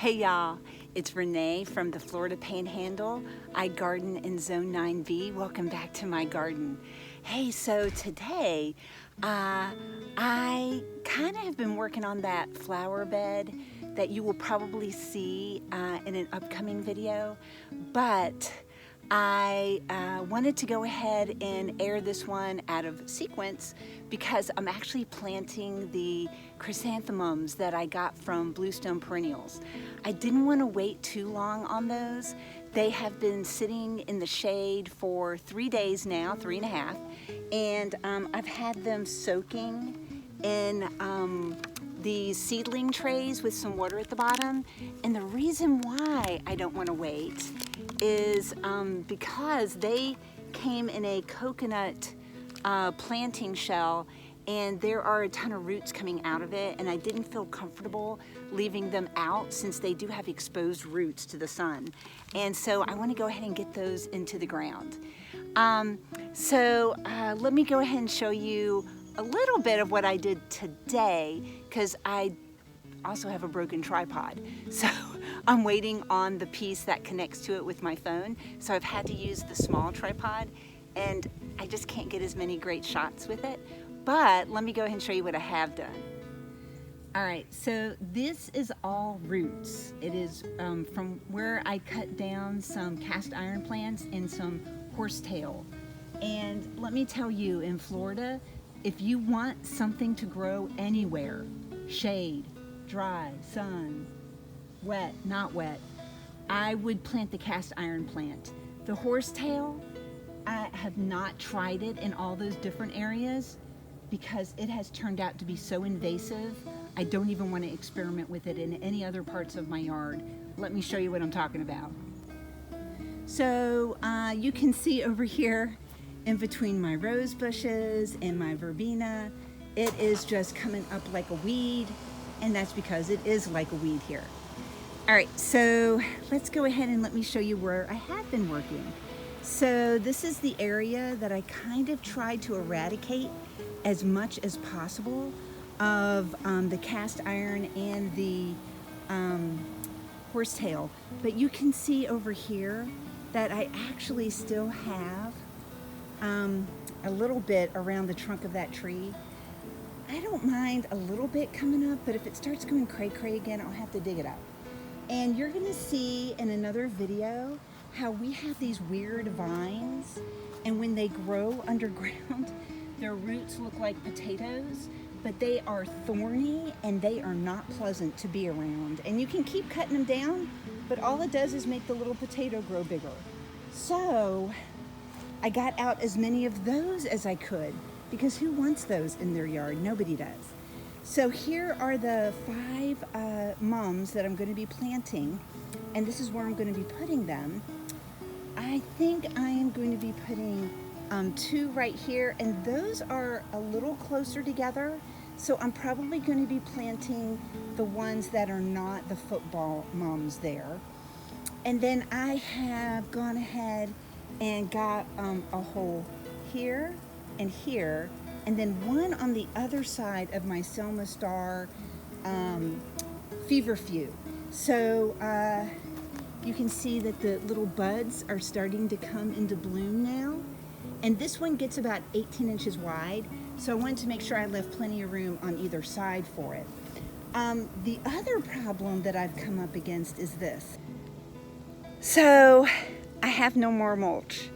Hey y'all, it's Renee from the Florida Panhandle. I garden in Zone 9B. Welcome back to my garden. Hey, so today I kind of have been working on that flower bed that you will probably see in an upcoming video, but I wanted to go ahead and air this one out of sequence because I'm actually planting the chrysanthemums that I got from Bluestone Perrenials. I didn't want to wait too long on those. They have been sitting in the shade for 3 days now, 3.5, and I've had them soaking in these seedling trays with some water at the bottom. And the reason why I don't want to wait is because they came in a coconut planting shell, and there are a ton of roots coming out of it, and I didn't feel comfortable leaving them out since they do have exposed roots to the sun. And so I want to go ahead and get those into the ground. Let me go ahead and show you a little bit of what I did today, because I also have a broken tripod. So I'm waiting on the piece that connects to it with my phone. So I've had to use the small tripod, and I just can't get as many great shots with it. But let me go ahead and show you what I have done. All right, so this is all roots. It is from where I cut down some cast iron plants and some horsetail. And let me tell you, in Florida, if you want something to grow anywhere, shade, dry, sun, wet, not wet, I would plant the cast iron plant. The horsetail, I have not tried it in all those different areas because it has turned out to be so invasive. I don't even want to experiment with it in any other parts of my yard. Let me show you what I'm talking about. So you can see over here in between my rose bushes and my verbena, it is just coming up like a weed, and that's because it is like a weed here. All right, so let's go ahead and let me show you where I have been working. So this is the area that I kind of tried to eradicate as much as possible of the cast iron and the horsetail. But you can see over here that I actually still have a little bit around the trunk of that tree. I don't mind a little bit coming up, but if it starts going cray-cray again, I'll have to dig it up. And you're gonna see in another video how we have these weird vines, and when they grow underground, their roots look like potatoes, but they are thorny and they are not pleasant to be around. And you can keep cutting them down, but all it does is make the little potato grow bigger. So I got out as many of those as I could, because who wants those in their yard? Nobody does. So here are the 5 mums that I'm going to be planting, and this is where I'm going to be putting them. I think I am going to be putting 2 right here, and those are a little closer together, so I'm probably going to be planting the ones that are not the football mums there. And then I have gone ahead and got a hole here and here, and then one on the other side of my Selma Star feverfew. So you can see that the little buds are starting to come into bloom now. And this one gets about 18 inches wide, so I wanted to make sure I left plenty of room on either side for it. The other problem that I've come up against is this. So I have no more mulch.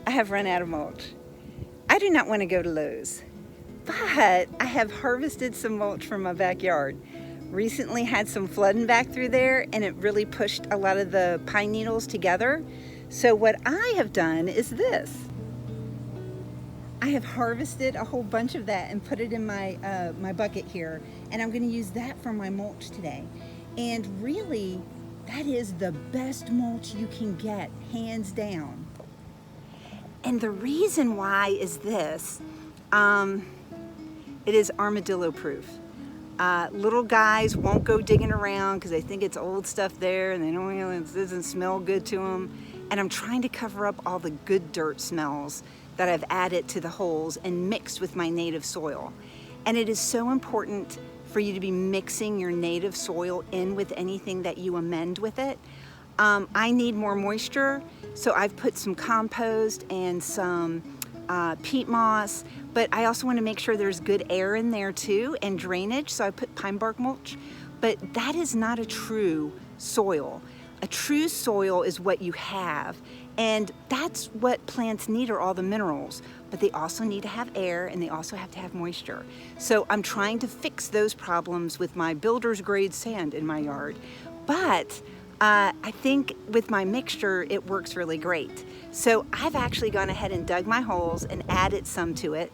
I have run out of mulch. I do not want to go to Lowe's, but I have harvested some mulch from my backyard. Recently had some flooding back through there, and it really pushed a lot of the pine needles together. So what I have done is this. I have harvested a whole bunch of that and put it in my my bucket here, and I'm going to use that for my mulch today. And really, that is the best mulch you can get, hands down. And the reason why is this. It is armadillo proof. Little guys won't go digging around because they think it's old stuff there, and they don't, it doesn't smell good to them. And I'm trying to cover up all the good dirt smells that I've added to the holes and mixed with my native soil. And it is so important for you to be mixing your native soil in with anything that you amend with it. I need more moisture, so I've put some compost and some peat moss, but I also want to make sure there's good air in there too and drainage, so I put pine bark mulch. But that is not a true soil. A true soil is what you have, and that's what plants need, are all the minerals, but they also need to have air and they also have to have moisture. So I'm trying to fix those problems with my builder's grade sand in my yard, but I think with my mixture it works really great. So I've actually gone ahead and dug my holes and added some to it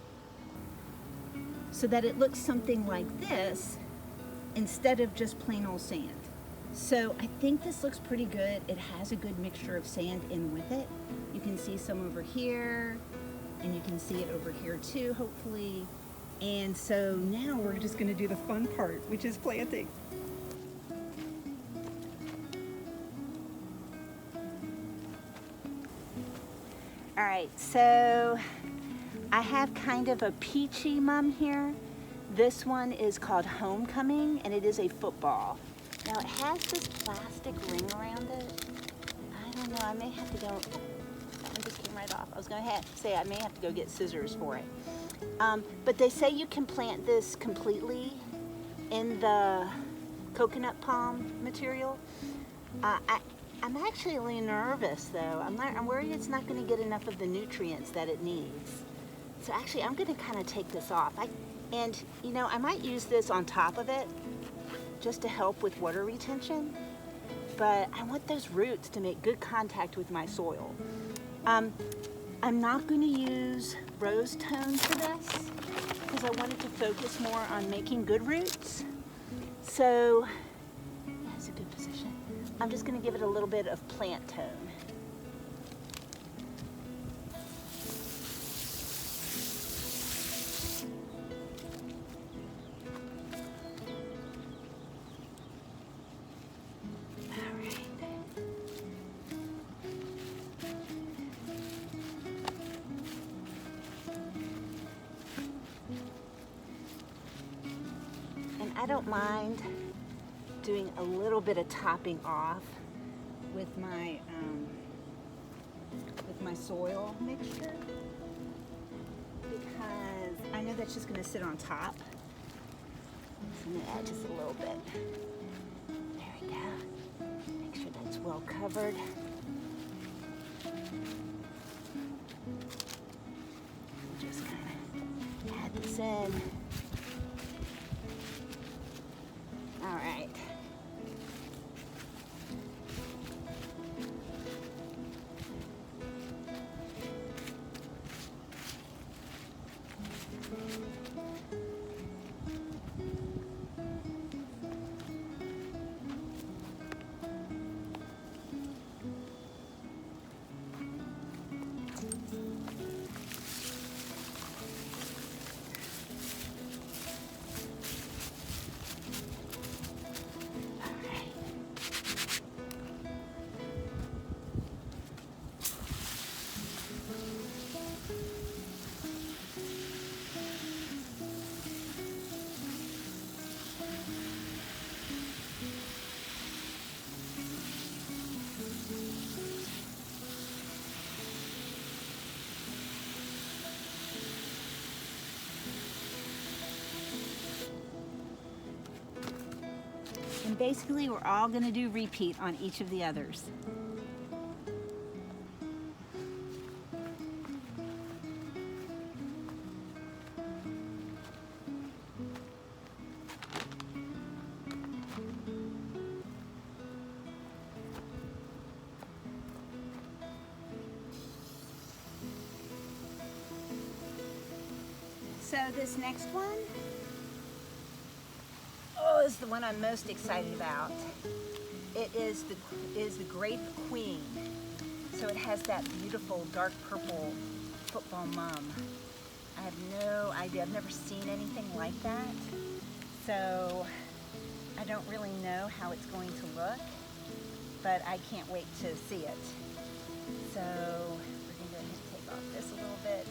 so that it looks something like this instead of just plain old sand. So I think this looks pretty good. It has a good mixture of sand in with it. You can see some over here, and you can see it over here too, hopefully. And so now we're just gonna do the fun part, which is planting. All right, so I have kind of a peachy mum here. This one is called Homecoming, and it is a football. Now it has this plastic ring around it. I don't know, I may have to go, that one just came right off. I was gonna say I may have to go get scissors for it. But they say you can plant this completely in the coconut palm material. I'm actually a little nervous though. I'm worried it's not gonna get enough of the nutrients that it needs. So actually I'm gonna kind of take this off. And you know, I might use this on top of it just to help with water retention, but I want those roots to make good contact with my soil. I'm not going to use rose tone for this because I wanted to focus more on making good roots. So that's a good position. I'm just going to give it a little bit of plant tone. I don't mind doing a little bit of topping off with my soil mixture because I know that's just going to sit on top. So I'm going to add just a little bit. There we go. Make sure that's well covered. Just kind of add this in. All right. And basically we're all going to do repeat on each of the others. So this next one, is the one I'm most excited about. It is the Grape Queen. So it has that beautiful dark purple football mum. I have no idea. I've never seen anything like that. So I don't really know how it's going to look, but I can't wait to see it. So we're going to go ahead and take off this a little bit.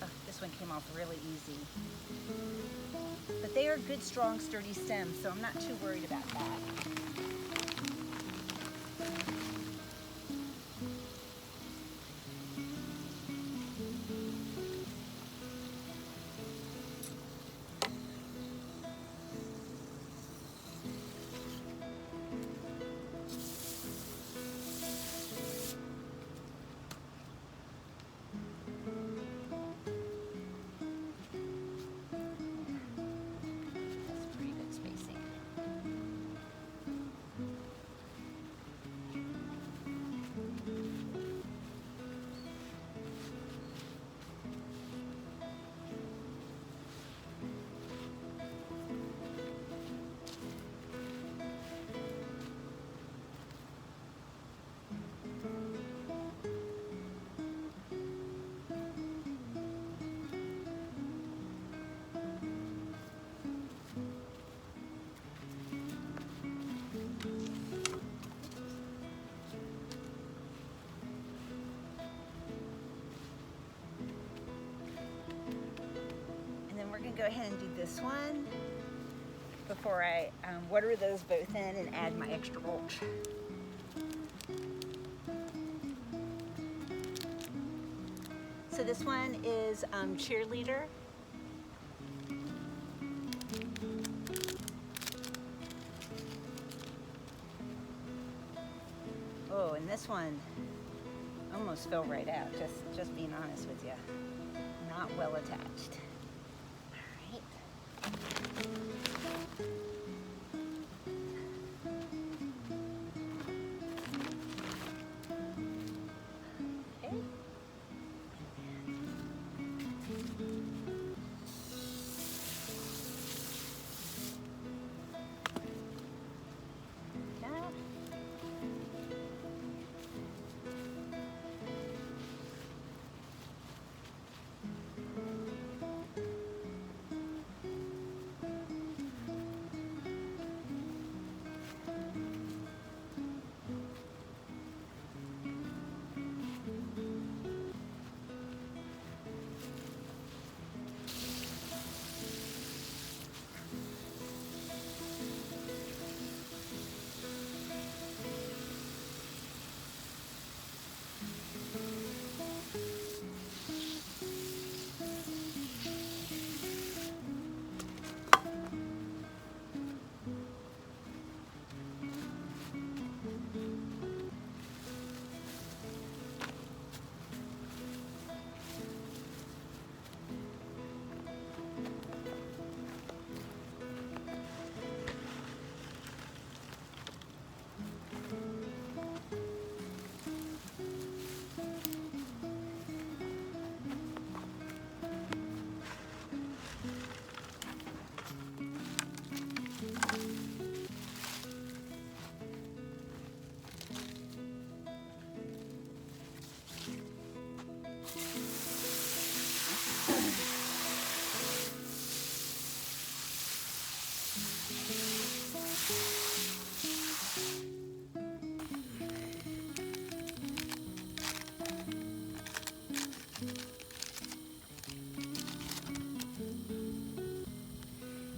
Oh, this one came off really easy. But they are good, strong, sturdy stems, so I'm not too worried about that. We're going to go ahead and do this one before I water those both in and add my extra mulch. So this one is Cheerleader. Oh, and this one almost fell right out, just being honest with you. Not well attached.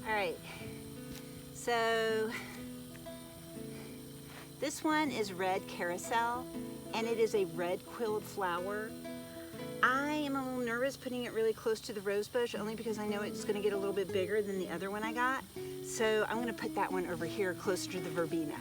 Alright, so this one is red carousel, and it is a red quilled flower. I am a little nervous putting it really close to the rose bush, only because I know it's going to get a little bit bigger than the other one I got. So I'm going to put that one over here closer to the verbena.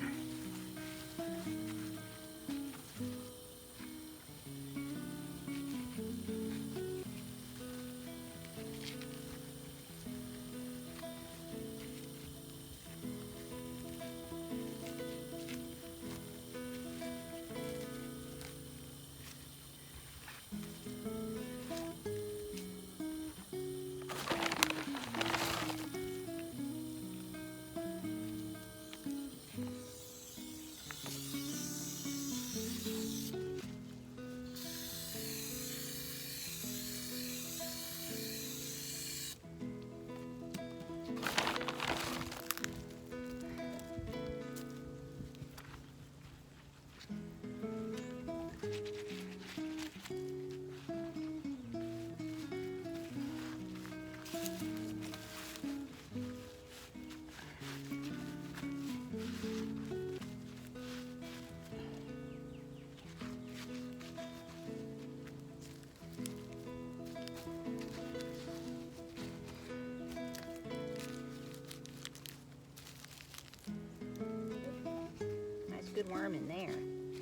good worm in there.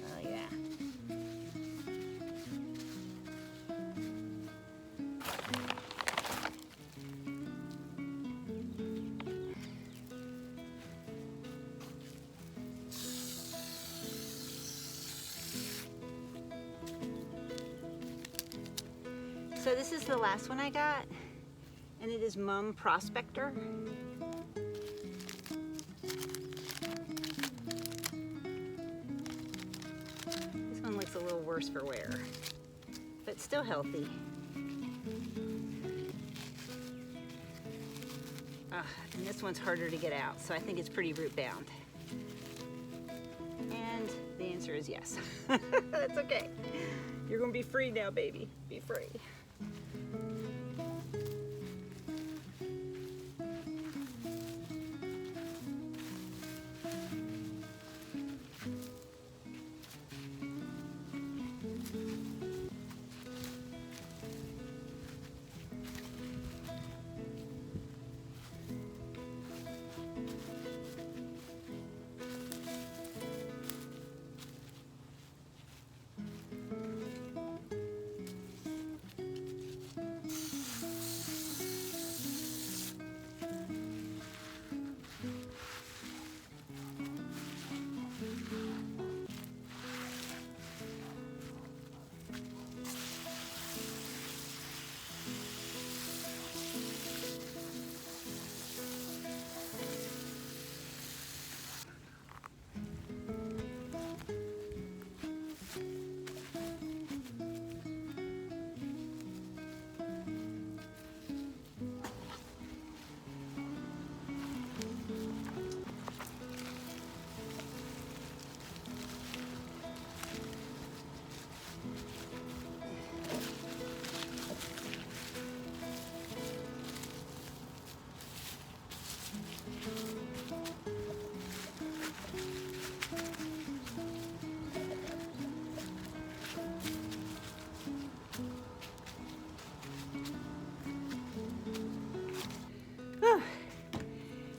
Oh yeah. So this is the last one I got, and it is Mum Prospector. This one looks a little worse for wear, but still healthy. And this one's harder to get out, so I think it's pretty root bound. And the answer is yes. That's okay. You're gonna be free now, baby. Be free.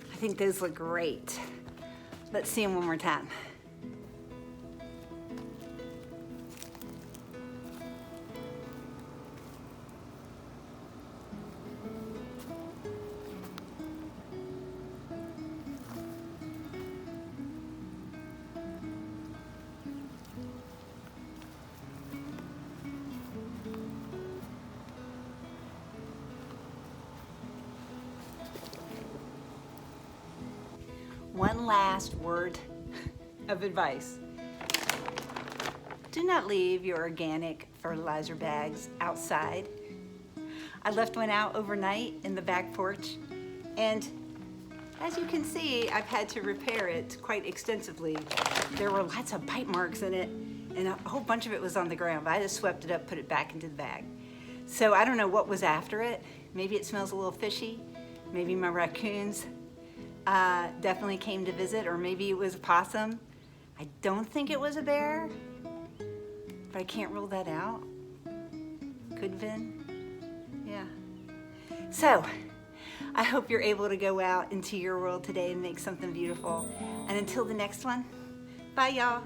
I think those look great. Let's see them one more time. One last word of advice. Do not leave your organic fertilizer bags outside. I left one out overnight in the back porch, and as you can see, I've had to repair it quite extensively. There were lots of bite marks in it, and a whole bunch of it was on the ground, but I just swept it up, put it back into the bag. So I don't know what was after it. Maybe it smells a little fishy. Maybe my raccoons definitely came to visit, or maybe it was a possum. I don't think it was a bear, but I can't rule that out. Could have been, yeah. So, I hope you're able to go out into your world today and make something beautiful. And until the next one, bye y'all.